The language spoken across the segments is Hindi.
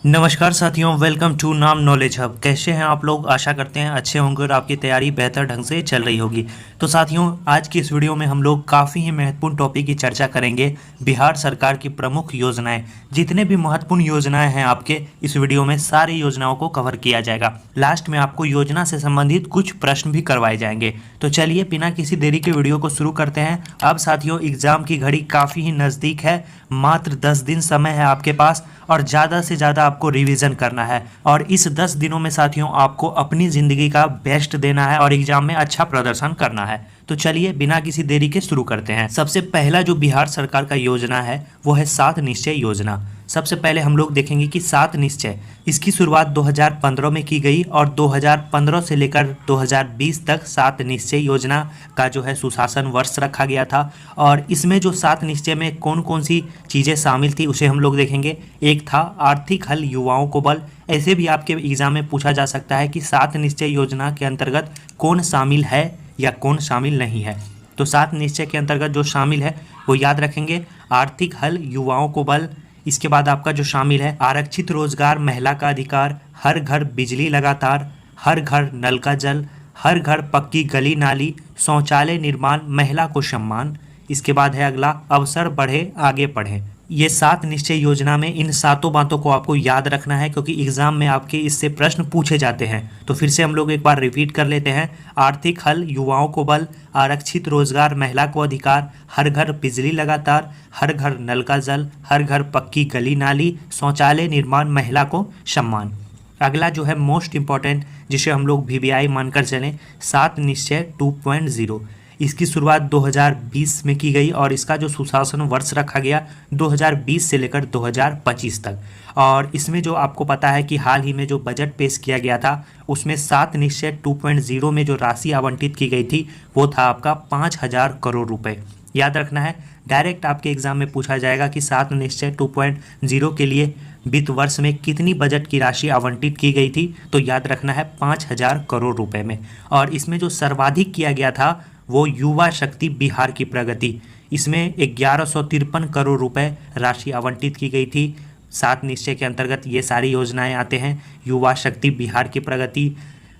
नमस्कार साथियों, वेलकम टू नाम नॉलेज हब। कैसे हैं आप लोग? आशा करते हैं अच्छे होंगे और आपकी तैयारी बेहतर ढंग से चल रही होगी। तो साथियों, आज की इस वीडियो में हम लोग काफ़ी ही महत्वपूर्ण टॉपिक की चर्चा करेंगे। बिहार सरकार की प्रमुख योजनाएं, जितने भी महत्वपूर्ण योजनाएं हैं आपके इस वीडियो में सारी योजनाओं को कवर किया जाएगा। लास्ट में आपको योजना से संबंधित कुछ प्रश्न भी करवाए जाएंगे। तो चलिए बिना किसी देरी के वीडियो को शुरू करते हैं। अब साथियों, एग्जाम की घड़ी काफ़ी ही नज़दीक है। मात्र 10 दिन समय है आपके पास और ज़्यादा से ज़्यादा आपको रिवीजन करना है। और इस 10 दिनों में साथियों आपको अपनी ज़िंदगी का बेस्ट देना है और एग्जाम में अच्छा प्रदर्शन करना है। तो चलिए बिना किसी देरी के शुरू करते हैं। सबसे पहला जो बिहार सरकार का योजना है वो है 7 निश्चय योजना। सबसे पहले हम लोग देखेंगे कि 7 निश्चय, इसकी शुरुआत 2015 में की गई और 2015 से लेकर 2020 तक 7 निश्चय योजना का जो है सुशासन वर्ष रखा गया था। और इसमें जो 7 निश्चय में कौन कौन सी चीज़ें शामिल थी उसे हम लोग देखेंगे। एक था आर्थिक हल युवाओं को बल। ऐसे भी आपके एग्जाम में पूछा जा सकता है कि 7 निश्चय योजना के अंतर्गत कौन शामिल है या कौन शामिल नहीं है। तो 7 निश्चय के अंतर्गत जो शामिल है वो याद रखेंगे, आर्थिक हल युवाओं को बल। इसके बाद आपका जो शामिल है आरक्षित रोजगार, महिला का अधिकार, हर घर बिजली लगातार, हर घर नल का जल, हर घर पक्की गली नाली, शौचालय निर्माण, महिला को सम्मान। इसके बाद है अगला, अवसर बढ़े आगे पढ़े। ये 7 निश्चय योजना में इन सातों बातों को आपको याद रखना है क्योंकि एग्जाम में आपके इससे प्रश्न पूछे जाते हैं। तो फिर से हम लोग एक बार रिपीट कर लेते हैं। आर्थिक हल युवाओं को बल, आरक्षित रोजगार, महिला को अधिकार, हर घर बिजली लगातार, हर घर नल का जल, हर घर पक्की गली नाली, शौचालय निर्माण, महिला को सम्मान। अगला जो है मोस्ट इम्पॉर्टेंट, जिसे हम लोग VVI मानकर चलें, 7 निश्चय 2.0। इसकी शुरुआत 2020 में की गई और इसका जो सुशासन वर्ष रखा गया 2020 से लेकर 2025 तक। और इसमें जो आपको पता है कि हाल ही में जो बजट पेश किया गया था उसमें 7 निश्चय 2.0 में जो राशि आवंटित की गई थी वो था आपका 5,000 करोड़ रुपए। याद रखना है, डायरेक्ट आपके एग्जाम में पूछा जाएगा कि 7 निश्चय 2.0 के लिए वित्त वर्ष में कितनी बजट की राशि आवंटित की गई थी। तो याद रखना है 5,000 करोड़ रुपए में। और इसमें जो सर्वाधिक किया गया था वो युवा शक्ति बिहार की प्रगति, इसमें 1153 करोड़ रुपए राशि आवंटित की गई थी। 7 निश्चय के अंतर्गत ये सारी योजनाएं आते हैं। युवा शक्ति बिहार की प्रगति,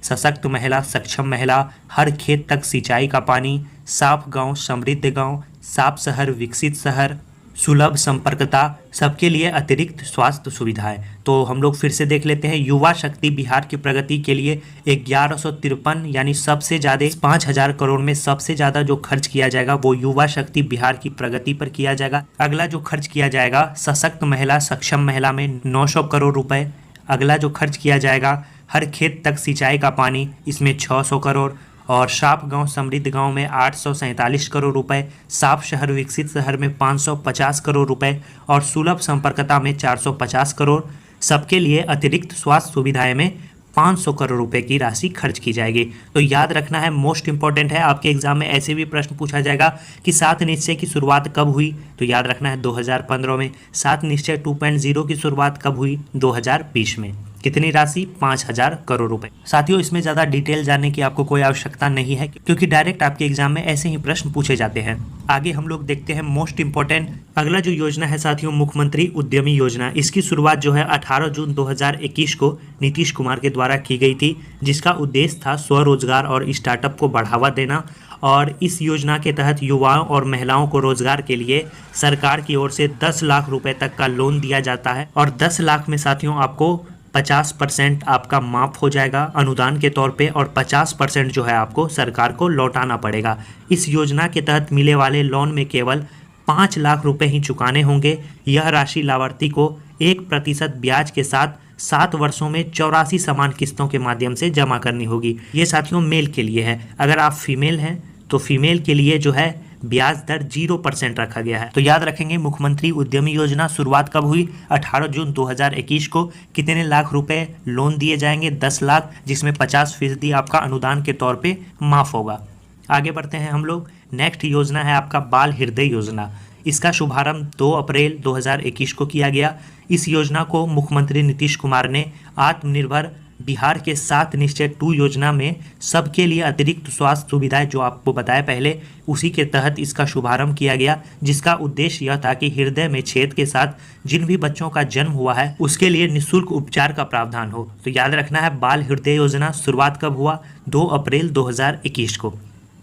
सशक्त महिला, सक्षम महिला, हर खेत तक सिंचाई का पानी, साफ गांव समृद्ध गांव, साफ शहर विकसित शहर, सुलभ संपर्कता, सबके लिए अतिरिक्त स्वास्थ्य सुविधाएं। तो हम लोग फिर से देख लेते हैं। युवा शक्ति बिहार की प्रगति के लिए 1153 यानी सबसे ज़्यादा 5,000 करोड़ में सबसे ज़्यादा जो खर्च किया जाएगा वो युवा शक्ति बिहार की प्रगति पर किया जाएगा। अगला जो खर्च किया जाएगा सशक्त महिला सक्षम महिला में 900 करोड़ रुपए। अगला जो खर्च किया जाएगा हर खेत तक सिंचाई का पानी, इसमें 600 करोड़। और साफ गांव समृद्ध गांव में 847 करोड़ रुपए, साफ शहर विकसित शहर में 550 करोड़ रुपए और सुलभ संपर्कता में 450 करोड़। सबके लिए अतिरिक्त स्वास्थ्य सुविधाएं में 500 करोड़ रुपए की राशि खर्च की जाएगी। तो याद रखना है, मोस्ट इंपॉर्टेंट है। आपके एग्जाम में ऐसे भी प्रश्न पूछा जाएगा कि 7 निश्चय की शुरुआत कब हुई। तो याद रखना है 2015 में। 7 निश्चय 2.0 की शुरुआत कब हुई? 2020 में। कितनी राशि? 5,000 करोड़ रुपए। साथियों, इसमें ज़्यादा डिटेल जानने की आपको कोई आवश्यकता नहीं है क्योंकि डायरेक्ट आपके एग्जाम में ऐसे ही प्रश्न पूछे जाते हैं। आगे हम लोग देखते हैं मोस्ट इंपॉर्टेंट अगला जो योजना है साथियों, मुख्यमंत्री उद्यमी योजना। इसकी शुरुआत जो है 18 जून 2021 को नीतीश कुमार के द्वारा की गई थी, जिसका उद्देश्य था स्वरोजगार और स्टार्टअप को बढ़ावा देना। और इस योजना के तहत युवाओं और महिलाओं को रोजगार के लिए सरकार की ओर से 10 लाख रुपए तक का लोन दिया जाता है। और 10 लाख में साथियों आपको 50% आपका माफ हो जाएगा अनुदान के तौर पे और 50% जो है आपको सरकार को लौटाना पड़ेगा। इस योजना के तहत मिले वाले लोन में केवल 5 लाख रुपए ही चुकाने होंगे। यह राशि लाभार्थी को 1% ब्याज के साथ 7 वर्षों में 84 समान किस्तों के माध्यम से जमा करनी होगी। ये साथियों मेल के लिए है। अगर आप फीमेल हैं तो फीमेल के लिए जो है ब्याज दर 0% रखा गया है। तो याद रखेंगे, मुख्यमंत्री उद्यमी योजना शुरुआत कब हुई? 18 जून 2021 को। कितने लाख रुपए लोन दिए जाएंगे? 10 लाख, जिसमें 50% आपका अनुदान के तौर पे माफ होगा। आगे बढ़ते हैं हम लोग। नेक्स्ट योजना है आपका बाल हृदय योजना। इसका शुभारंभ 2 अप्रैल 2021 को किया गया। इस योजना को मुख्यमंत्री नीतीश कुमार ने आत्मनिर्भर बिहार के 7 निश्चय 2 योजना में सबके लिए अतिरिक्त स्वास्थ्य सुविधाएं जो आपको बताया पहले, उसी के तहत इसका शुभारंभ किया गया, जिसका उद्देश्य यह था कि हृदय में छेद के साथ जिन भी बच्चों का जन्म हुआ है उसके लिए निःशुल्क उपचार का प्रावधान हो। तो याद रखना है, बाल हृदय योजना शुरुआत कब हुआ? 2 अप्रैल 2021 को।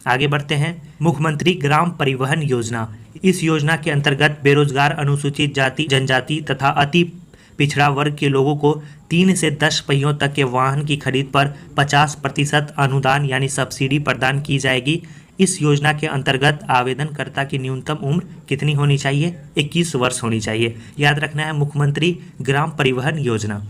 आगे बढ़ते हैं, मुख्यमंत्री ग्राम परिवहन योजना। इस योजना के अंतर्गत बेरोजगार, अनुसूचित जाति जनजाति तथा अति पिछड़ा वर्ग के लोगों को 3 से 10 पहियों तक के वाहन की खरीद पर 50% अनुदान यानी सब्सिडी प्रदान की जाएगी। इस योजना के अंतर्गत आवेदनकर्ता की न्यूनतम उम्र कितनी होनी चाहिए? 21 वर्ष होनी चाहिए। याद रखना है, मुख्यमंत्री ग्राम परिवहन योजना।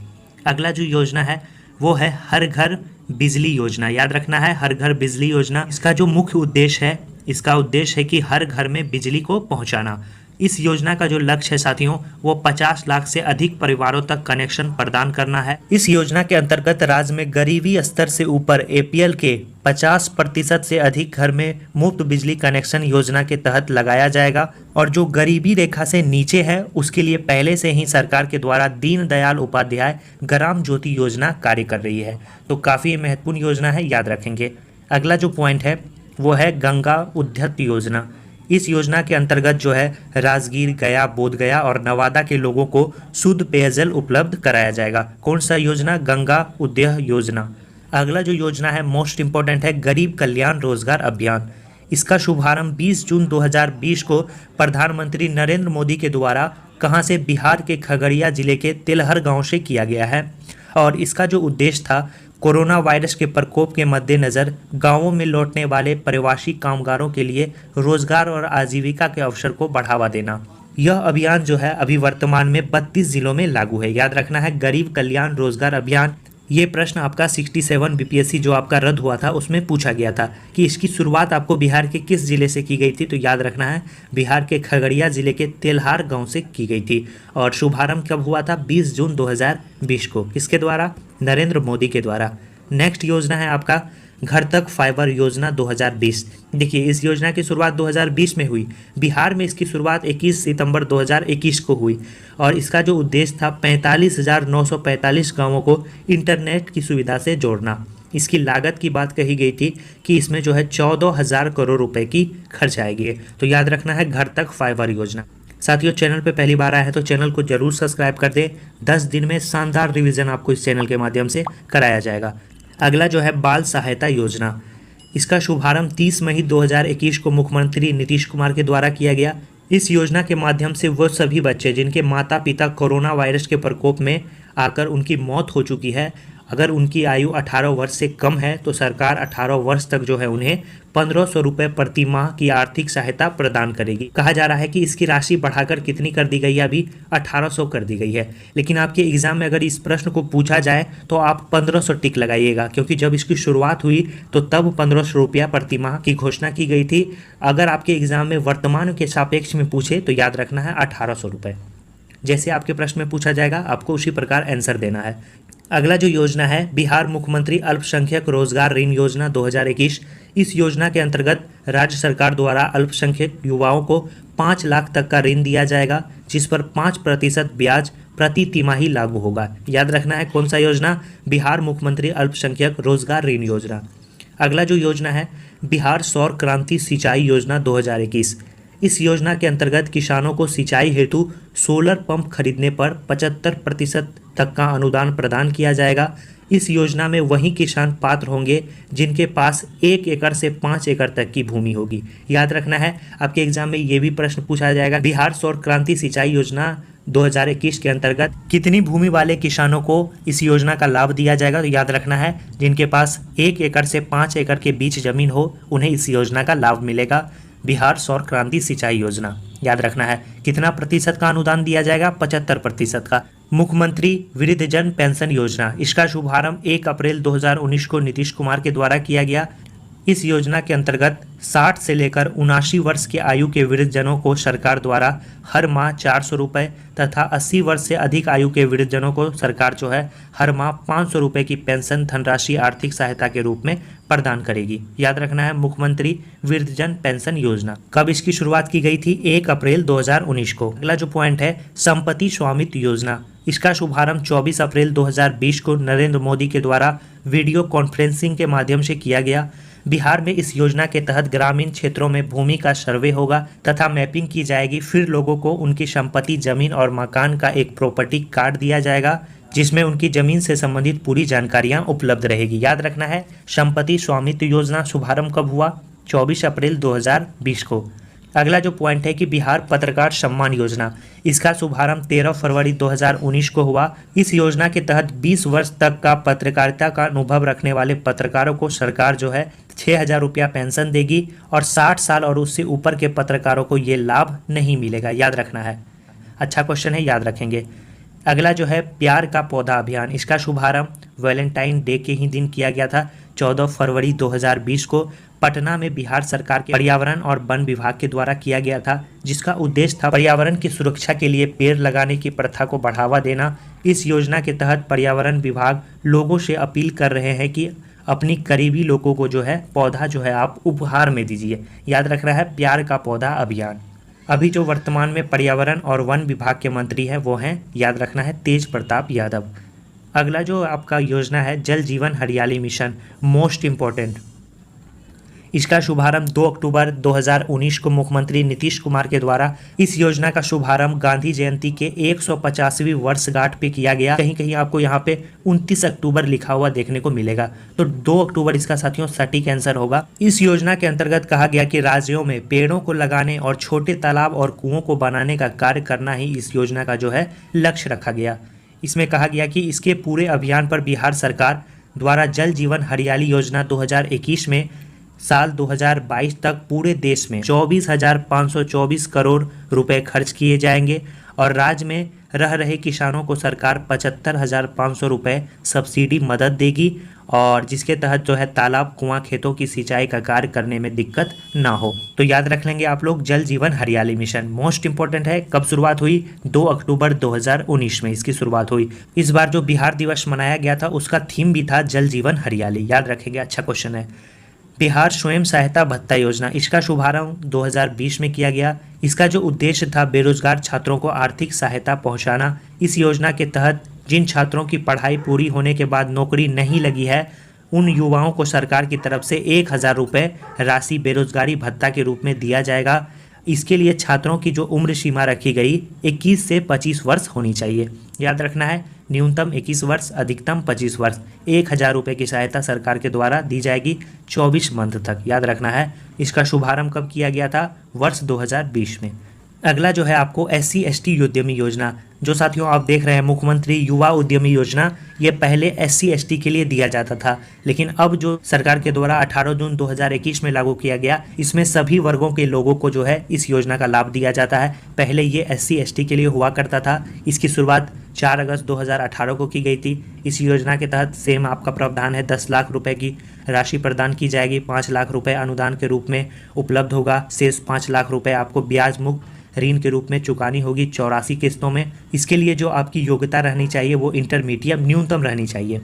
अगला जो योजना है वो है हर घर बिजली योजना। याद रखना है, हर घर बिजली योजना। इसका जो मुख्य उद्देश्य है, इसका उद्देश्य है कि हर घर में बिजली को पहुंचाना। इस योजना का जो लक्ष्य है साथियों, वो 50 लाख से अधिक परिवारों तक कनेक्शन प्रदान करना है। इस योजना के अंतर्गत राज्य में गरीबी स्तर से ऊपर APL के 50% से अधिक घर में मुफ्त बिजली कनेक्शन योजना के तहत लगाया जाएगा, और जो गरीबी रेखा से नीचे है उसके लिए पहले से ही सरकार के द्वारा दीनदयाल उपाध्याय ग्राम ज्योति योजना कार्य कर रही है। तो काफ़ी महत्वपूर्ण योजना है, याद रखेंगे। अगला जो पॉइंट है वो है गंगा उद्यत योजना। इस योजना के अंतर्गत जो है राजगीर, गया, बोधगया और नवादा के लोगों को शुद्ध पेयजल उपलब्ध कराया जाएगा। कौन सा योजना? गंगा उद्यत योजना। अगला जो योजना है मोस्ट इम्पोर्टेंट है गरीब कल्याण रोजगार अभियान। इसका शुभारंभ 20 जून 2020 को प्रधानमंत्री नरेंद्र मोदी के द्वारा कहां से? बिहार के खगड़िया जिले के तेलहर गांव से किया गया है, और इसका जो उद्देश्य था कोरोना वायरस के प्रकोप के मद्देनज़र गांवों में लौटने वाले प्रवासी कामगारों के लिए रोजगार और आजीविका के अवसर को बढ़ावा देना। यह अभियान जो है अभी वर्तमान में 32 जिलों में लागू है। याद रखना है, गरीब कल्याण रोजगार अभियान। ये प्रश्न आपका 67 BPSC जो आपका रद्द हुआ था उसमें पूछा गया था कि इसकी शुरुआत आपको बिहार के किस जिले से की गई थी? तो याद रखना है, बिहार के खगड़िया जिले के तेल्हार गांव से की गई थी, और शुभारंभ कब हुआ था? 20 जून 2020 को। किसके द्वारा? नरेंद्र मोदी के द्वारा। नेक्स्ट योजना है आपका घर तक फाइबर योजना 2020। देखिए, इस योजना की शुरुआत 2020 में हुई। बिहार में इसकी शुरुआत 21 सितंबर 2021 को हुई, और इसका जो उद्देश्य था 45,945 गांवों को इंटरनेट की सुविधा से जोड़ना। इसकी लागत की बात कही गई थी कि इसमें जो है 14,000 करोड़ रुपए की खर्च आएगी। तो याद रखना है, घर तक फाइबर योजना। साथियों, चैनल पे पहली बार आए हैं तो चैनल को जरूर सब्सक्राइब कर दें। 10 दिन में शानदार रिवीजन आपको इस चैनल के माध्यम से कराया जाएगा। अगला जो है बाल सहायता योजना। इसका शुभारंभ 30 मई 2021 को मुख्यमंत्री नीतीश कुमार के द्वारा किया गया। इस योजना के माध्यम से वो सभी बच्चे जिनके माता पिता कोरोना वायरस के प्रकोप में आकर उनकी मौत हो चुकी है, अगर उनकी आयु 18 वर्ष से कम है तो सरकार 18 वर्ष तक जो है उन्हें 1500 रुपये प्रति माह की आर्थिक सहायता प्रदान करेगी। कहा जा रहा है कि इसकी राशि बढ़ाकर कितनी कर दी गई है? अभी 1800 कर दी गई है। लेकिन आपके एग्जाम में अगर इस प्रश्न को पूछा जाए तो आप 1500 टिक लगाइएगा, क्योंकि जब इसकी शुरुआत हुई तो तब 1500 रुपया प्रति माह की घोषणा की गई थी। अगर आपके एग्जाम में वर्तमान के सापेक्ष में पूछे तो याद रखना है 1800 रुपये। जैसे आपके प्रश्न में पूछा जाएगा आपको उसी प्रकार आंसर देना है। अगला जो योजना है बिहार मुख्यमंत्री अल्पसंख्यक रोजगार ऋण योजना 2021। इस योजना के अंतर्गत राज्य सरकार द्वारा अल्पसंख्यक युवाओं को 5 लाख तक का ऋण दिया जाएगा, जिस पर 5% ब्याज प्रति तिमाही लागू होगा। याद रखना है, कौन सा योजना? बिहार मुख्यमंत्री अल्पसंख्यक रोजगार ऋण योजना। अगला जो योजना है बिहार सौर क्रांति सिंचाई योजना 2021। इस योजना के अंतर्गत किसानों को सिंचाई हेतु सोलर पंप खरीदने पर 75% तक का अनुदान प्रदान किया जाएगा। इस योजना में वही किसान पात्र होंगे जिनके पास 1 एकड़ से 5 एकड़ तक की भूमि होगी। याद रखना है, आपके एग्जाम में ये भी प्रश्न पूछा जाएगा, बिहार सौर क्रांति सिंचाई योजना 2021 के अंतर्गत कितनी भूमि वाले किसानों को इस योजना का लाभ दिया जाएगा? तो याद रखना है, जिनके पास 1 एकड़ से 5 एकड़ के बीच जमीन हो उन्हें इस योजना का लाभ मिलेगा। बिहार सौर क्रांति सिंचाई योजना। याद रखना है, कितना प्रतिशत का अनुदान दिया जाएगा? 75% का। मुख्यमंत्री वृद्धजन पेंशन योजना। इसका शुभारंभ 1 अप्रैल 2019 को नीतीश कुमार के द्वारा किया गया। इस योजना के अंतर्गत 60 से लेकर 79 वर्ष के आयु के वृद्धजनों को सरकार द्वारा हर माह 400 रुपये तथा 80 वर्ष से अधिक आयु के वृद्धजनों को सरकार जो है हर माह 500 रुपये की पेंशन धनराशि आर्थिक सहायता के रूप में प्रदान करेगी। याद रखना है, मुख्यमंत्री वृद्धजन पेंशन योजना। कब इसकी शुरुआत की गई थी? 1 अप्रैल 2019 को। अगला जो पॉइंट है संपत्ति स्वामित्व योजना। इसका शुभारंभ 24 अप्रैल 2020 को नरेंद्र मोदी के द्वारा वीडियो कॉन्फ्रेंसिंग के माध्यम से किया गया। बिहार में इस योजना के तहत ग्रामीण क्षेत्रों में भूमि का सर्वे होगा तथा मैपिंग की जाएगी। फिर लोगों को उनकी संपत्ति, जमीन और मकान का एक प्रॉपर्टी कार्ड दिया जाएगा जिसमें उनकी जमीन से संबंधित पूरी जानकारियां उपलब्ध रहेगी। याद रखना है, संपत्ति स्वामित्व योजना शुभारंभ कब हुआ? 24 अप्रैल 2020 को। अगला जो पॉइंट है कि बिहार पत्रकार सम्मान योजना, इसका शुभारंभ 13 फरवरी 2019 को हुआ। इस योजना के तहत 20 वर्ष तक का पत्रकारिता का अनुभव रखने वाले पत्रकारों को सरकार जो है 6,000 रुपया पेंशन देगी और 60 साल और उससे ऊपर के पत्रकारों को ये लाभ नहीं मिलेगा। याद रखना है, अच्छा क्वेश्चन है, याद रखेंगे। अगला जो है प्यार का पौधा अभियान, इसका शुभारंभ वैलेंटाइन डे के ही दिन किया गया था 14 फरवरी 2020 को। पटना में बिहार सरकार के पर्यावरण और वन विभाग के द्वारा किया गया था, जिसका उद्देश्य था पर्यावरण की सुरक्षा के लिए पेड़ लगाने की प्रथा को बढ़ावा देना। इस योजना के तहत पर्यावरण विभाग लोगों से अपील कर रहे हैं कि अपनी करीबी लोगों को जो है पौधा जो है आप उपहार में दीजिए। याद रख रहा है, प्यार का पौधा अभियान। अभी जो वर्तमान में पर्यावरण और वन विभाग के मंत्री हैं वो हैं, याद रखना है, तेज प्रताप यादव। अगला जो आपका योजना है जल जीवन हरियाली मिशन, मोस्ट इम्पोर्टेंट। इसका शुभारंभ 2 अक्टूबर 2019 को मुख्यमंत्री नीतीश कुमार के द्वारा इस योजना का शुभारंभ गांधी जयंती के 150वीं वर्षगांठ पे किया गया। कहीं कहीं आपको यहाँ पे 29 अक्टूबर लिखा हुआ देखने को मिलेगा, तो 2 अक्टूबर इसका साथियों सटीक आंसर होगा। इस योजना के अंतर्गत कहा गया कि राज्यों में पेड़ों को लगाने और छोटे तालाब और कुओं को बनाने का कार्य करना ही इस योजना का जो है लक्ष्य रखा गया। इसमें कहा गया कि इसके पूरे अभियान पर बिहार सरकार द्वारा जल जीवन हरियाली योजना 2021 में साल 2022 तक पूरे देश में 24,524 करोड़ रुपए खर्च किए जाएंगे और राज्य में रह रहे किसानों को सरकार 75,500 रुपए सब्सिडी मदद देगी और जिसके तहत जो है तालाब, कुआं, खेतों की सिंचाई का कार्य करने में दिक्कत ना हो। तो याद रख लेंगे आप लोग, जल जीवन हरियाली मिशन मोस्ट इंपॉर्टेंट है। कब शुरुआत हुई? 2 अक्टूबर 2019 में इसकी शुरुआत हुई। इस बार जो बिहार दिवस मनाया गया था उसका थीम भी था जल जीवन हरियाली, याद रखेंगे, अच्छा क्वेश्चन है। बिहार स्वयं सहायता भत्ता योजना, इसका शुभारंभ 2020 में किया गया। इसका जो उद्देश्य था बेरोजगार छात्रों को आर्थिक सहायता पहुंचाना। इस योजना के तहत जिन छात्रों की पढ़ाई पूरी होने के बाद नौकरी नहीं लगी है उन युवाओं को सरकार की तरफ से 1,000 रुपये राशि बेरोजगारी भत्ता के रूप में दिया जाएगा। इसके लिए छात्रों की जो उम्र सीमा रखी गई 21 से 25 वर्ष होनी चाहिए। याद रखना है, न्यूनतम 21 वर्ष, अधिकतम 25 वर्ष। 1,000 रुपये की सहायता सरकार के द्वारा दी जाएगी 24 मंथ तक। याद रखना है, इसका शुभारंभ कब किया गया था? वर्ष 2020 में। अगला जो है आपको SC ST उद्यमी योजना, जो साथियों आप देख रहे हैं मुख्यमंत्री युवा उद्यमी योजना, ये पहले SC ST के लिए दिया जाता था, लेकिन अब जो सरकार के द्वारा 18 जून 2021 में लागू किया गया, इसमें सभी वर्गों के लोगों को जो है इस योजना का लाभ दिया जाता है। पहले ये SC ST के लिए हुआ करता था। इसकी शुरुआत 4 अगस्त 2018 को की गई थी। इस योजना के तहत सेम आपका प्रावधान है, 10 लाख रुपए की राशि प्रदान की जाएगी। 5 लाख रुपए अनुदान के रूप में उपलब्ध होगा। शेष 5 लाख रुपए आपको ब्याज मुक्त ऋण के रूप में चुकानी होगी 84 किस्तों में। इसके लिए जो आपकी योग्यता रहनी चाहिए वो इंटरमीडिएट न्यूनतम रहनी चाहिए।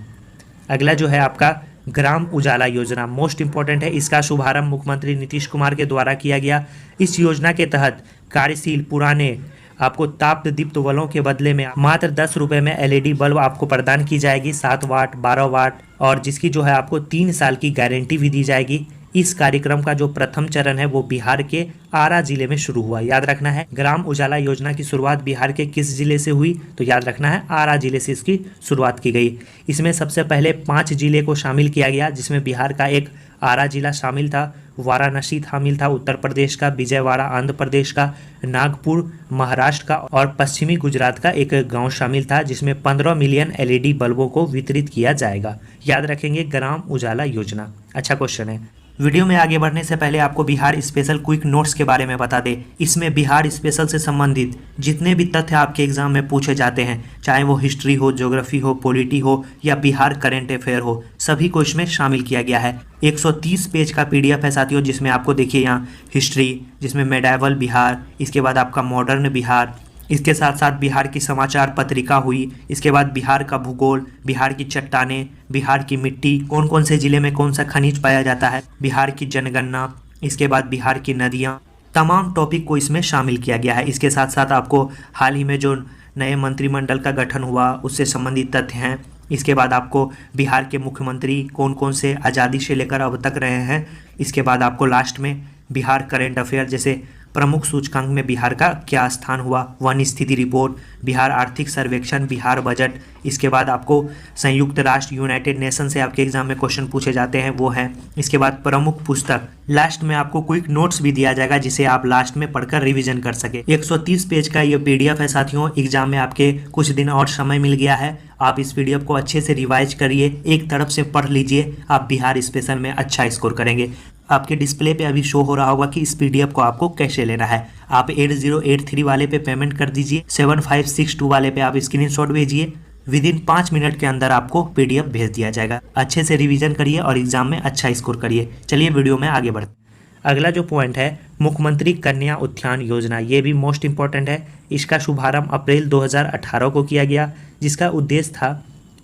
अगला जो है आपका ग्राम उजाला योजना, मोस्ट इंपॉर्टेंट है। इसका शुभारंभ मुख्यमंत्री नीतीश कुमार के द्वारा किया गया। इस योजना के तहत कार्यशील पुराने आपको ताप दीप्त बल्बों के बदले में मात्र 10 रुपये में LED बल्ब आपको प्रदान की जाएगी, 7 वाट, 12 वाट, और जिसकी जो है आपको 3 साल की गारंटी भी दी जाएगी। इस कार्यक्रम का जो प्रथम चरण है वो बिहार के आरा जिले में शुरू हुआ। याद रखना है, ग्राम उजाला योजना की शुरुआत बिहार के किस जिले से हुई? तो याद रखना है, आरा जिले से इसकी शुरुआत की गई। इसमें सबसे पहले 5 जिले को शामिल किया गया, जिसमें बिहार का एक आरा जिला शामिल था, वाराणसी शामिल था उत्तर प्रदेश का, विजयवाड़ा आंध्र प्रदेश का, नागपुर महाराष्ट्र का और पश्चिमी गुजरात का एक गांव शामिल था, जिसमें 15 मिलियन LED बल्बों को वितरित किया जाएगा। याद रखेंगे, ग्राम उजाला योजना, अच्छा क्वेश्चन है। वीडियो में आगे बढ़ने से पहले आपको बिहार स्पेशल क्विक नोट्स के बारे में बता दें। इसमें बिहार स्पेशल से संबंधित जितने भी तथ्य आपके एग्जाम में पूछे जाते हैं, चाहे वो हिस्ट्री हो, ज्योग्राफी हो, पॉलिटी हो या बिहार करंट अफेयर हो, सभी को इसमें शामिल किया गया है। 130 पेज का PDF है साथियों, जिसमें आपको देखिए यहाँ हिस्ट्री, जिसमें मेडाइवल बिहार, इसके बाद आपका मॉडर्न बिहार, इसके साथ साथ बिहार की समाचार पत्रिका हुई, इसके बाद बिहार का भूगोल, बिहार की चट्टानें, बिहार की मिट्टी, कौन कौन से जिले में कौन सा खनिज पाया जाता है, बिहार की जनगणना, इसके बाद बिहार की नदियाँ, तमाम टॉपिक को इसमें शामिल किया गया है। इसके साथ साथ आपको हाल ही में जो नए मंत्रिमंडल का गठन हुआ उससे संबंधित तथ्य हैं। इसके बाद आपको बिहार के मुख्यमंत्री कौन कौन से आज़ादी से लेकर अब तक रहे हैं। इसके बाद आपको लास्ट में बिहार करेंट अफेयर जैसे प्रमुख सूचकांक में बिहार का क्या स्थान हुआ, वन स्थिति रिपोर्ट, बिहार आर्थिक सर्वेक्षण, बिहार बजट। इसके बाद आपको संयुक्त राष्ट्र यूनाइटेड नेशन से आपके एग्जाम में क्वेश्चन पूछे जाते हैं वो हैं। इसके बाद प्रमुख पुस्तक, लास्ट में आपको क्विक नोट्स भी दिया जाएगा जिसे आप लास्ट में पढ़कर रिवीजन कर सके। 130 पेज का ये PDF है साथियों। एग्जाम में आपके कुछ दिन और समय मिल गया है, आप इस PDF को अच्छे से रिवाइज करिए, एक तरफ से पढ़ लीजिए, आप बिहार स्पेशल में अच्छा स्कोर करेंगे। आपके डिस्प्ले पे अभी शो हो रहा होगा कि इस PDF को आपको कैसे लेना है। आप 8083 वाले पे पेमेंट कर दीजिए, 7562 वाले पे आप स्क्रीनशॉट भेजिए, विदिन 5 मिनट के अंदर आपको PDF भेज दिया जाएगा। अच्छे से रिवीजन करिए और एग्जाम में अच्छा स्कोर करिए। चलिए वीडियो में आगे बढ़ते। अगला जो पॉइंट है मुख्यमंत्री कन्या उत्थान योजना, ये भी मोस्ट इंपॉर्टेंट है। इसका शुभारंभ अप्रैल 2018 को किया गया, जिसका उद्देश्य था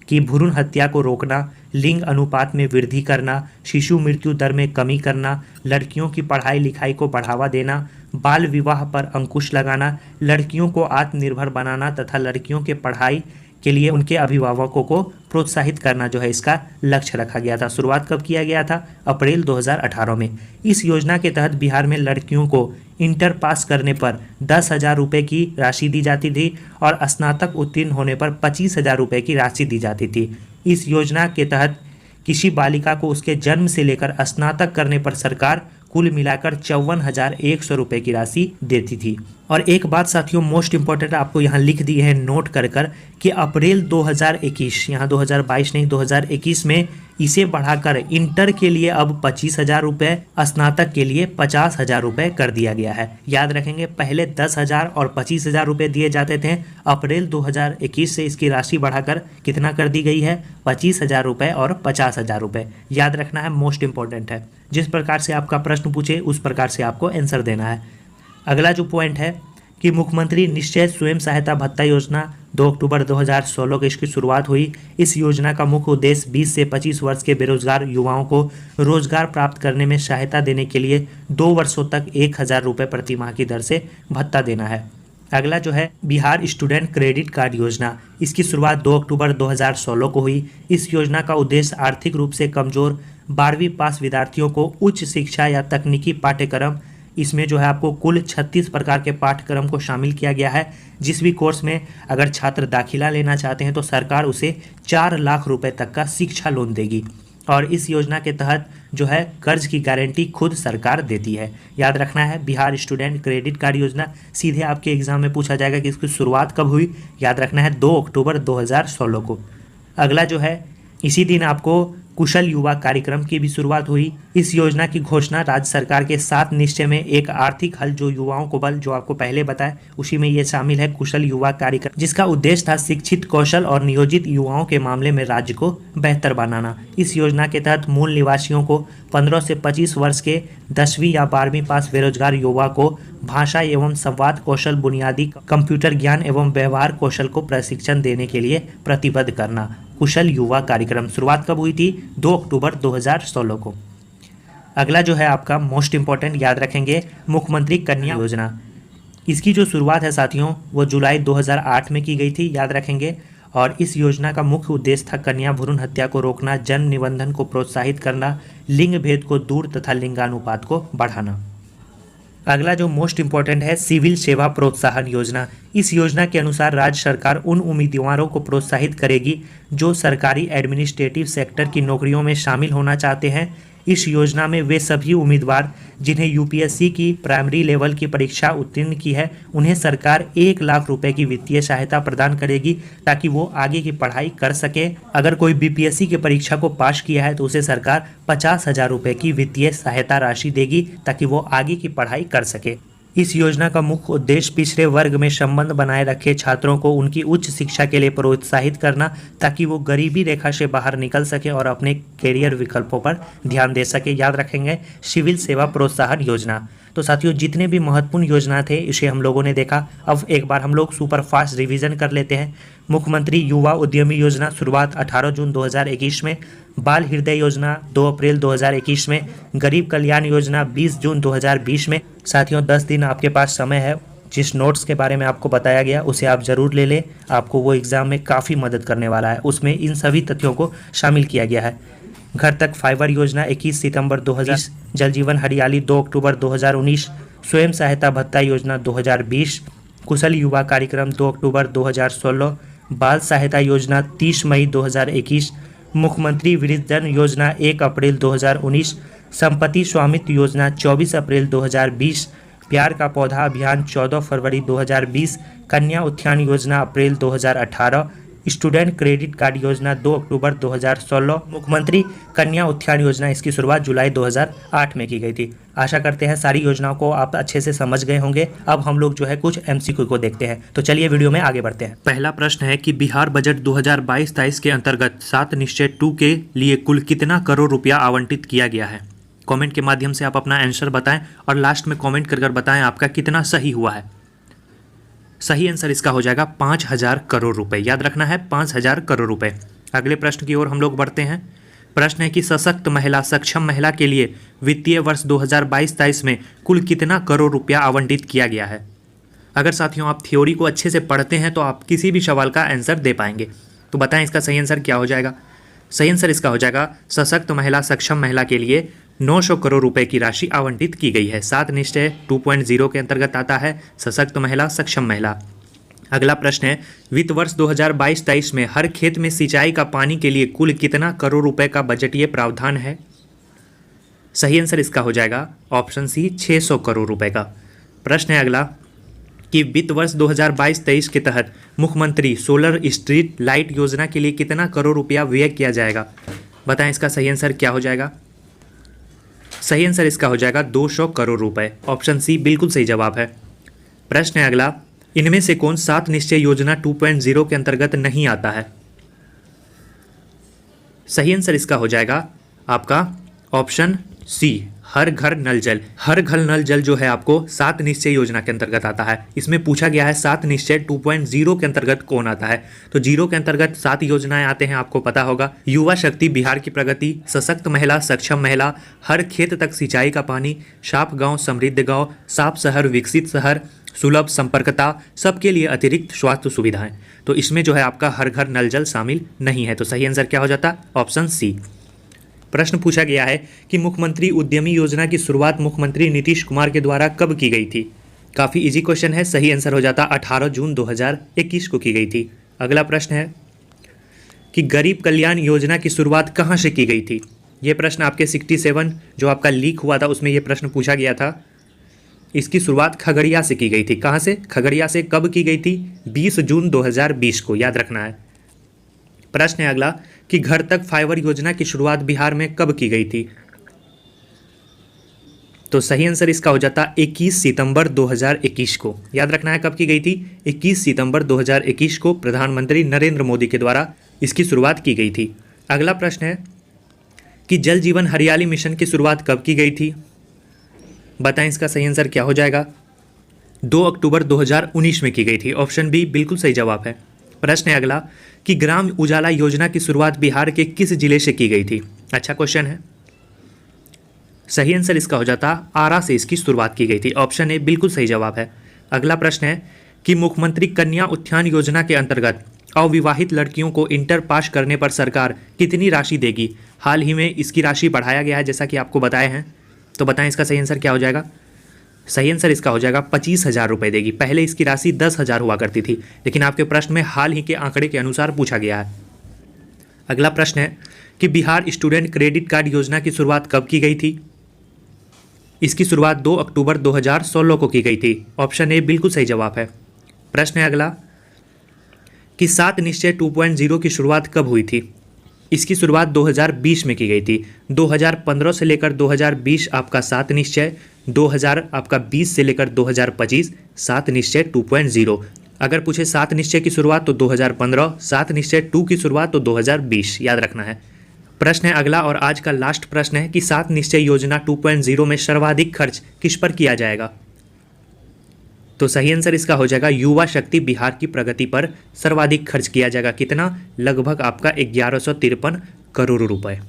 कि भ्रूण हत्या को रोकना, लिंग अनुपात में वृद्धि करना, शिशु मृत्यु दर में कमी करना, लड़कियों की पढ़ाई लिखाई को बढ़ावा देना, बाल विवाह पर अंकुश लगाना, लड़कियों को आत्मनिर्भर बनाना तथा लड़कियों के पढ़ाई के लिए उनके अभिभावकों को प्रोत्साहित करना जो है इसका लक्ष्य रखा गया था। शुरुआत कब किया गया था? अप्रैल 2018 में। इस योजना के तहत बिहार में लड़कियों को इंटर पास करने पर 10,000 रुपये की राशि दी जाती थी और स्नातक उत्तीर्ण होने पर 25,000 रुपये की राशि दी जाती थी। इस योजना के तहत किसी बालिका को उसके जन्म से लेकर स्नातक करने पर सरकार कुल मिलाकर 54,100 रुपये की राशि देती थी। और एक बात साथियों मोस्ट इंपॉर्टेंट आपको यहाँ लिख दी है नोट कर कि अप्रैल 2021, यहाँ 2022 नहीं 2021 में इसे बढ़ाकर इंटर के लिए अब 25,000 रुपये, स्नातक के लिए 50,000 रुपये कर दिया गया है। याद रखेंगे पहले 10,000 और 25,000 रुपये दिए जाते थे, अप्रैल 2021 से इसकी राशि बढ़ाकर कितना कर दी गई है? 25,000 रुपये और 50,000 रुपये। याद रखना है, मोस्ट इंपॉर्टेंट है। जिस प्रकार से आपका प्रश्न पूछे उस प्रकार से आपको आंसर देना है। अगला जो पॉइंट है कि मुख्यमंत्री निश्चय स्वयं सहायता भत्ता योजना 2 अक्टूबर 2016 को इसकी शुरुआत हुई। इस योजना का मुख्य उद्देश्य 20 से 25 वर्ष के बेरोजगार युवाओं को रोजगार प्राप्त करने में सहायता देने के लिए 2 वर्षों तक 1,000 रुपये प्रति माह की दर से भत्ता देना है। अगला जो है बिहार स्टूडेंट क्रेडिट कार्ड योजना, इसकी शुरुआत 2 अक्टूबर 2016 को हुई। इस योजना का उद्देश्य आर्थिक रूप से कमजोर 12वीं पास विद्यार्थियों को उच्च शिक्षा या तकनीकी पाठ्यक्रम, इसमें जो है आपको कुल 36 प्रकार के पाठ्यक्रम को शामिल किया गया है। जिस भी कोर्स में अगर छात्र दाखिला लेना चाहते हैं तो सरकार उसे 4 लाख रुपए तक का शिक्षा लोन देगी। और इस योजना के तहत जो है कर्ज की गारंटी खुद सरकार देती है। याद रखना है बिहार स्टूडेंट क्रेडिट कार्ड योजना। सीधे आपके एग्जाम में पूछा जाएगा कि इसकी शुरुआत कब हुई। याद रखना है 2 अक्टूबर 2016 को। अगला जो है इसी दिन आपको कुशल युवा कार्यक्रम की भी शुरुआत हुई। इस योजना की घोषणा राज्य सरकार के 7 निश्चय में एक आर्थिक हल जो युवाओं को बल, जो आपको पहले बताया उसी में ये शामिल है कुशल युवा कार्यक्रम, जिसका उद्देश्य था शिक्षित कौशल और नियोजित युवाओं के मामले में राज्य को बेहतर बनाना। इस योजना के तहत मूल निवासियों को 15 से 25 वर्ष के 10वीं या 12वीं पास बेरोजगार युवा को भाषा एवं संवाद कौशल, बुनियादी कंप्यूटर ज्ञान एवं व्यवहार कौशल को प्रशिक्षण देने के लिए प्रतिबद्ध करना। कुशल युवा कार्यक्रम शुरुआत कब हुई थी? 2 अक्टूबर 2016 को। अगला जो है आपका मोस्ट इंपॉर्टेंट, याद रखेंगे मुख्यमंत्री कन्या योजना। इसकी जो शुरुआत है साथियों वो जुलाई 2008 में की गई थी। याद रखेंगे। और इस योजना का मुख्य उद्देश्य था कन्या भ्रूण हत्या को रोकना, जन्म निबंधन को प्रोत्साहित करना, लिंग भेद को दूर तथा लिंगानुपात को बढ़ाना। अगला जो मोस्ट इंपॉर्टेंट है सिविल सेवा प्रोत्साहन योजना। इस योजना के अनुसार राज्य सरकार उन उम्मीदवारों को प्रोत्साहित करेगी जो सरकारी एडमिनिस्ट्रेटिव सेक्टर की नौकरियों में शामिल होना चाहते हैं। इस योजना में वे सभी उम्मीदवार जिन्हें यूपीएससी की प्राइमरी लेवल की परीक्षा उत्तीर्ण की है उन्हें सरकार 1 लाख रुपए की वित्तीय सहायता प्रदान करेगी ताकि वो आगे की पढ़ाई कर सके। अगर कोई बीपीएससी की परीक्षा को पास किया है तो उसे सरकार 50,000 रुपये की वित्तीय सहायता राशि देगी ताकि वो आगे की पढ़ाई कर सके। इस योजना का मुख्य उद्देश्य पिछड़े वर्ग में संबंध बनाए रखे छात्रों को उनकी उच्च शिक्षा के लिए प्रोत्साहित करना ताकि वो गरीबी रेखा से बाहर निकल सके और अपने कैरियर विकल्पों पर ध्यान दे सके। याद रखेंगे सिविल सेवा प्रोत्साहन योजना। तो साथियों जितने भी महत्वपूर्ण योजना थे इसे हम लोगों ने देखा। अब एक बार हम लोग सुपर फास्ट रिवीजन कर लेते हैं। मुख्यमंत्री युवा उद्यमी योजना शुरुआत 18 जून 2021 में, बाल हृदय योजना 2 अप्रैल 2021 में, गरीब कल्याण योजना 20 जून 2020 में। साथियों 10 दिन आपके पास समय है, जिस नोट्स के बारे में आपको बताया गया उसे आप ज़रूर ले लें, आपको वो एग्ज़ाम में काफ़ी मदद करने वाला है। उसमें इन सभी तथ्यों को शामिल किया गया है। घर तक फाइबर योजना 21 सितंबर 2020, जल जीवन हरियाली 2 अक्टूबर 2019, स्वयं सहायता भत्ता योजना 2020, कुशल युवा कार्यक्रम 2 अक्टूबर 2016, बाल सहायता योजना 30 मई 2021, मुख्यमंत्री वृद्धजन योजना 1 अप्रैल 2019, संपत्ति स्वामित्व योजना 24 अप्रैल 2020, प्यार का पौधा अभियान 14 फरवरी 2020, कन्या उत्थान योजना अप्रैल 2018, स्टूडेंट क्रेडिट कार्ड योजना 2 अक्टूबर 2016, मुख्यमंत्री कन्या उत्थान योजना, इसकी शुरुआत जुलाई 2008 में की गई थी। आशा करते हैं सारी योजनाओं को आप अच्छे से समझ गए होंगे। अब हम लोग जो है कुछ एमसीक्यू को देखते हैं, तो चलिए वीडियो में आगे बढ़ते हैं। पहला प्रश्न है कि बिहार बजट 2022-23 के अंतर्गत 7 निश्चय 2 के लिए कुल कितना करोड़ रुपया आवंटित किया गया है। कमेंट के माध्यम से आप अपना आंसर बताएं और लास्ट में कमेंट कर बताएं आपका कितना सही हुआ है। सही आंसर इसका हो जाएगा 5000 करोड़ रुपए। याद रखना है 5000 करोड़ रुपए। अगले प्रश्न की ओर हम लोग बढ़ते हैं। प्रश्न है कि सशक्त महिला सक्षम महिला के लिए वित्तीय वर्ष 2022-23 में कुल कितना करोड़ रुपया आवंटित किया गया है। अगर साथियों आप थ्योरी को अच्छे से पढ़ते हैं तो आप किसी भी सवाल का आंसर दे पाएंगे। तो बताएं इसका सही आंसर क्या हो जाएगा। सही आंसर इसका हो जाएगा सशक्त महिला सक्षम महिला के लिए 900 करोड़ रुपए की राशि आवंटित की गई है। 7 निश्चय 2.0 के अंतर्गत आता है सशक्त महिला सक्षम महिला। अगला प्रश्न है वित्त वर्ष 2022-23 में हर खेत में सिंचाई का पानी के लिए कुल कितना करोड़ रुपए का बजटीय प्रावधान है। सही आंसर इसका हो जाएगा ऑप्शन सी 600 करोड़ रुपए का। प्रश्न है अगला कि वित्त वर्ष 2022-23 के तहत मुख्यमंत्री सोलर स्ट्रीट लाइट योजना के लिए कितना करोड़ रुपया व्यय किया जाएगा। बताएं इसका सही आंसर क्या हो जाएगा। सही आंसर इसका हो जाएगा 200 करोड़ रुपए। ऑप्शन सी बिल्कुल सही जवाब है। प्रश्न है अगला इनमें से कौन 7 निश्चय योजना 2.0 के अंतर्गत नहीं आता है। सही आंसर इसका हो जाएगा आपका ऑप्शन सी हर घर नल जल। हर घर नल जल जो है आपको 7 निश्चय योजना के अंतर्गत आता है। इसमें पूछा गया है 7 निश्चय 2.0 के अंतर्गत कौन आता है। तो 0 के अंतर्गत 7 योजनाएं आते हैं, आपको पता होगा। युवा शक्ति बिहार की प्रगति, सशक्त महिला सक्षम महिला, हर खेत तक सिंचाई का पानी, साफ गांव समृद्ध गांव, साफ शहर विकसित शहर, सुलभ संपर्कता, सबके लिए अतिरिक्त स्वास्थ्य सुविधाएं। तो इसमें जो है आपका हर घर नल जल शामिल नहीं है। तो सही आंसर क्या हो जाता ऑप्शन सी। प्रश्न पूछा गया है कि मुख्यमंत्री उद्यमी योजना की शुरुआत मुख्यमंत्री नीतीश कुमार के द्वारा कब की गई थी। काफ़ी इजी क्वेश्चन है। सही आंसर हो जाता 18 जून 2021 को की गई थी। अगला प्रश्न है कि गरीब कल्याण योजना की शुरुआत कहाँ से की गई थी। ये प्रश्न आपके 67 जो आपका लीक हुआ था उसमें ये प्रश्न पूछा गया था। इसकी शुरुआत खगड़िया से की गई थी। कहाँ से? खगड़िया से। कब की गई थी? 20 जून 2020 को। याद रखना है। प्रश्न है अगला कि घर तक फाइबर योजना की शुरुआत बिहार में कब की गई थी। तो सही आंसर इसका हो जाता 21 सितंबर 2021 को। याद रखना है कब की गई थी। 21 सितंबर 2021 को प्रधानमंत्री नरेंद्र मोदी के द्वारा इसकी शुरुआत की गई थी। अगला प्रश्न है कि जल जीवन हरियाली मिशन की शुरुआत कब की गई थी। बताएं इसका सही आंसर क्या हो जाएगा। 2 अक्टूबर 2019 में की गई थी। ऑप्शन बी बिल्कुल सही जवाब है। प्रश्न है अगला कि ग्राम उजाला योजना की शुरुआत बिहार के किस जिले से की गई थी। अच्छा क्वेश्चन है। सही आंसर इसका हो जाता आरा से इसकी शुरुआत की गई थी। ऑप्शन ए बिल्कुल सही जवाब है। अगला प्रश्न है कि मुख्यमंत्री कन्या उत्थान योजना के अंतर्गत अविवाहित लड़कियों को इंटर पास करने पर सरकार कितनी राशि देगी। हाल ही में इसकी राशि बढ़ाया गया है जैसा कि आपको बताए हैं। तो बताएं इसका सही आंसर क्या हो जाएगा। सही आंसर इसका हो जाएगा 25,000 रुपये देगी। पहले इसकी राशि 10,000 हुआ करती थी, लेकिन आपके प्रश्न में हाल ही के आंकड़े के अनुसार पूछा गया है। अगला प्रश्न है कि बिहार स्टूडेंट क्रेडिट कार्ड योजना की शुरुआत कब की गई थी। इसकी शुरुआत 2 अक्टूबर 2016 को की गई थी। ऑप्शन ए बिल्कुल सही जवाब है। प्रश्न है अगला कि 7 निश्चय 2.0 की शुरुआत कब हुई थी। इसकी शुरुआत 2020 में की गई थी। 2015 से लेकर 2020 आपका 7 निश्चय, 2000 आपका 20 से लेकर 2025 7 निश्चय 2.0। अगर पूछे 7 निश्चय की शुरुआत तो 2015, 7 निश्चय 2 की शुरुआत तो 2020। याद रखना है। प्रश्न है अगला और आज का लास्ट प्रश्न है कि 7 निश्चय योजना 2.0 में सर्वाधिक खर्च किस पर किया जाएगा। तो सही आंसर इसका हो जाएगा युवा शक्ति बिहार की प्रगति पर सर्वाधिक खर्च किया जाएगा। कितना? लगभग आपका 1153 करोड़ रुपए।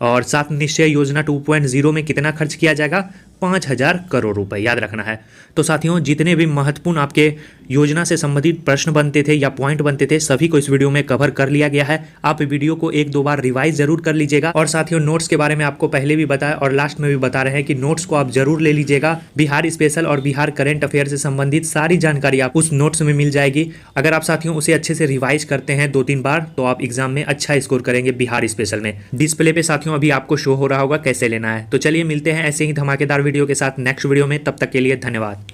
और 7 निश्चय योजना 2.0 में कितना खर्च किया जाएगा? 5,000 करोड़ रुपए, याद रखना है। तो साथियों, जितने भी महत्वपूर्ण आपके योजना से संबंधित प्रश्न बनते थे या पॉइंट बनते थे, सभी को इस वीडियो में कवर कर लिया गया है। आप वीडियो को एक दो बार रिवाइज जरूर कर लीजिएगा। और साथियों, नोट्स के बारे में आपको पहले भी बताया और लास्ट में भी बता रहे हैं कि नोट्स को आप जरूर ले लीजिएगा। बिहार स्पेशल और बिहार करंट अफेयर से संबंधित सारी जानकारी आप उस नोट्स में मिल जाएगी। अगर आप साथियों उसे अच्छे से रिवाइज करते हैं 2-3 बार, तो आप एग्जाम में अच्छा स्कोर करेंगे बिहार स्पेशल में। डिस्प्ले पे साथियों अभी आपको शो हो रहा होगा कैसे लेना है। तो चलिए मिलते हैं ऐसे ही धमाकेदार वीडियो के साथ नेक्स्ट वीडियो में। तब तक के लिए धन्यवाद।